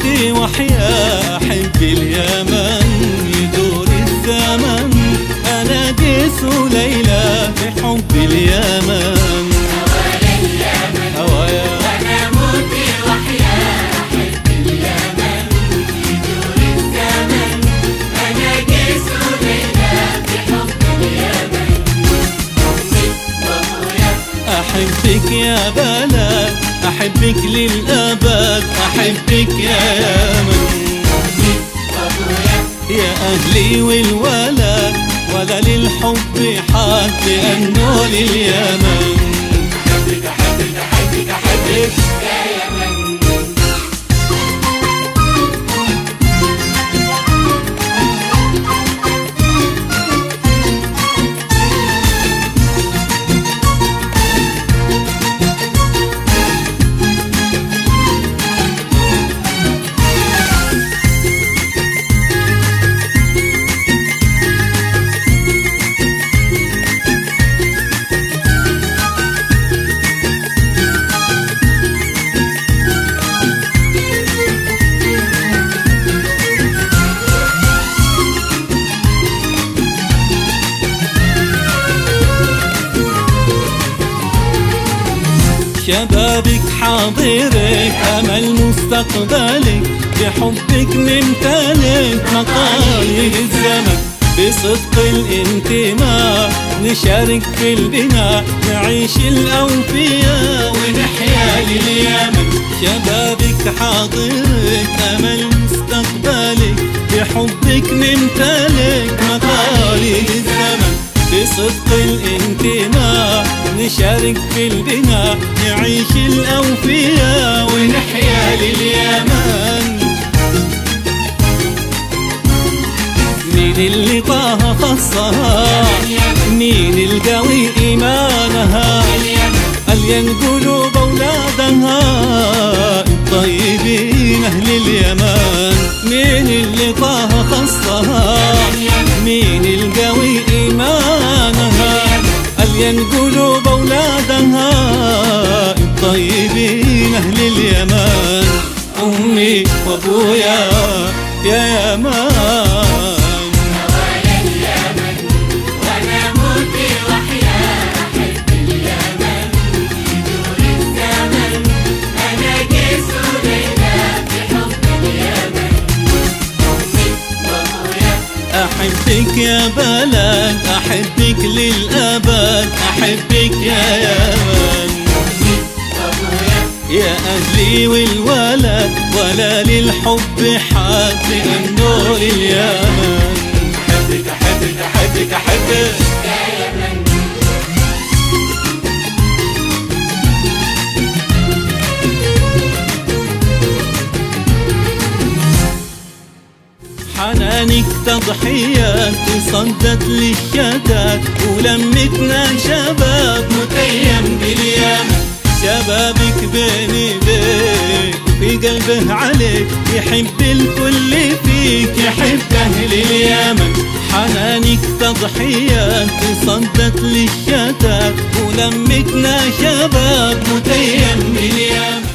موتي وحيا أحب اليمن. يدور الزمن أنا قيس وليلى بحب اليمن. هوايا اليمن هوايا وأنا موتي وحيا أحب اليمن. يدور الزمن أنا قيس وليلى بحب اليمن. أمي وأبويا أحبك يا بلد، أحبك للأبد، أحبك يا يمن. وأبويا يا أهلي والولد ولا للحب حد لأنه لليمن. أحبك أحبك أحبك أحبك يا يمن. شبابك حاضرك أمل مستقبلك، بحبك نمتلك مقاييس الزمن. بصدق الانتماء نشارك في البناء، نعيش الأوفياء ونحيا لليمن. شبابك حاضرك أمل مستقبلك، بحبك نمتلك مقاييس الزمن. بصدق الانتماء نشارك في البناء، نعيش الأوفياء ونحيا لليمن. مين اللي طه خصها؟ مين القوي إيمانها؟ ألين قلوب أولادها الطيبين أهل اليمن. مين اللي طه خصها؟ مين القوي إيمانها؟ ألين قلوب أولادها الطيبين أهل اليمن. أمي وأبويا يا يمن. هوايا اليمن وأنا موتي وحيا أحب اليمن. يدور الزمن أنا قيس وليلى بحب اليمن. أمي وأبويا أحبك يا بلد، أحبك للأبد، أحبك يا يمن. وأبويا يا أهلي والولد ولا للحب حد لأنه لليمن. أحبك أحبك أحبك أحبك يا يمن. حنانك تضحيات تصدت للشتات، ولمتنا شباب متيم باليمن. شبابك بين ايديك وفي قلبه عليك، يحب الكل فيك، يحب اهل اليمن. حنانك تضحيات تصدت للشتات، ولمتنا شباب متيم باليمن.